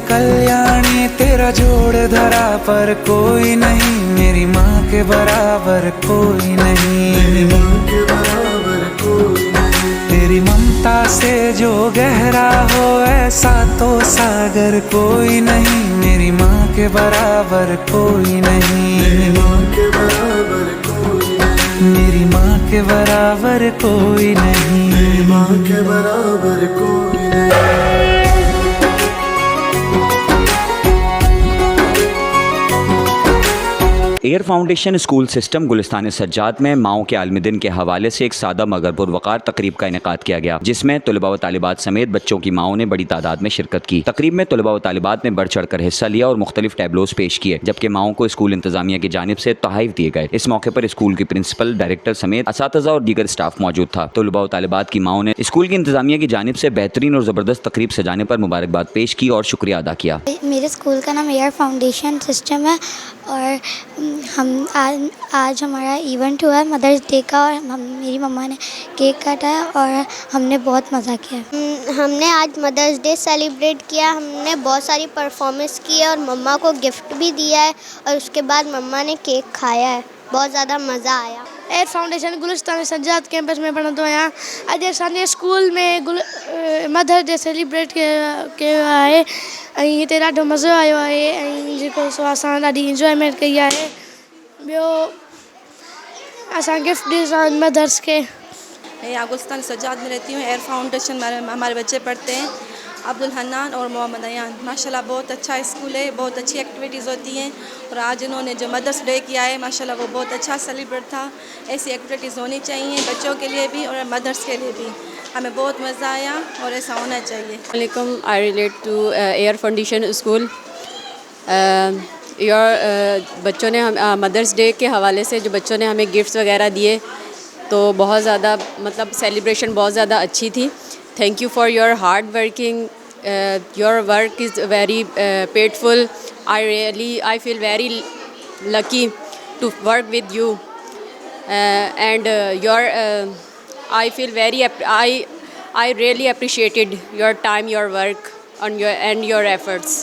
कल्याणी तेरा जोड़ धरा पर कोई नहीं, मेरी माँ के बराबर कोई नहीं, मेरी माँ के बराबर कोई नहीं। तेरी ममता से जो गहरा हो ऐसा तो सागर कोई नहीं, मेरी माँ के बराबर कोई नहीं, मेरी माँ के बराबर कोई नहीं, मेरी माँ के बराबर कोई नहीं, मेरी माँ के बराबर कोई नहीं। Air foundation school system Gulistan Sajjad में माओं के आलमी दिन के हवाले से एक सादा मगर पुरवकार तकरीब का इनेकाद किया गया, जिसमें तलबा व तालिबात समेत बच्चों की माओं ने बड़ी तादाद में शिरकत की। तकरीब में तलबा व तालिबात ने बढ़ चढ़ कर हिस्सा लिया और मुख्तलिफ टैबलोज पेश किए, जबकि माओं को स्कूल इंतजामिया की जानिब से तोहफ़े दिए गए। इस मौके पर स्कूल की प्रिंसिपल, डायरेक्टर समेत असातिज़ा और दीगर स्टाफ मौजूद था। तलबा व तालिबात की माओं ने स्कूल की इंतजामिया की जानिब से बेहतरीन और ज़बरदस्त तकरीब सजाने पर मुबारकबाद पेश की और शुक्रिया अदा किया। मेरे स्कूल का नाम एयर फाउंडेशन सिस्टम है और हम आज हमारा इवेंट हुआ है मदर्स डे का, और मेरी मम्मा ने केक काटा है और हमने बहुत मज़ा किया। हमने आज मदर्स डे सेलिब्रेट किया, हमने बहुत सारी परफॉर्मेंस की है और मम्मा को गिफ्ट भी दिया है और उसके बाद मम्मा ने केक खाया है, बहुत ज़्यादा मज़ा आया। Air foundation Gulistan Sajjad campus में पढ़ंदो आहियां। अॼु असांजे स्कूल में मदर डे सेलिब्रेट कयो आहे ऐं हिते ॾाढो मज़ो आयो आहे ऐं जेको सो असां ॾाढी इंजॉयमेंट कई आहे। ॿियो असां गिफ्ट ॾिनो मदर्स के। यहाँ गुलिस्तान सज्जाद में रहती हूँ। एयर फाउंडेशन में हमारे बच्चे पढ़ते हैं, अब्दुल हन्नान और मोहम्मद अयान। माशाल्लाह बहुत अच्छा स्कूल है, बहुत अच्छी एक्टिविटीज़ होती हैं और आज इन्होंने जो मदर्स डे किया है माशाल्लाह वो बहुत अच्छा सेलिब्रेट था। ऐसी एक्टिविटीज़ होनी चाहिए बच्चों के लिए भी और मदर्स के लिए भी। हमें बहुत मज़ा आया और ऐसा होना चाहिए। वालेकुम, I relate to air foundation school. बच्चों ने मदर्स डे के हवाले से जो बच्चों ने हमें गिफ्ट्स वगैरह दिए तो बहुत ज़्यादा मतलब सेलिब्रेशन बहुत ज़्यादा अच्छी थी। Thank you for your hard working. Your work is very painful. I feel very lucky to work with you, and I feel I really appreciated your time, your work, and your efforts.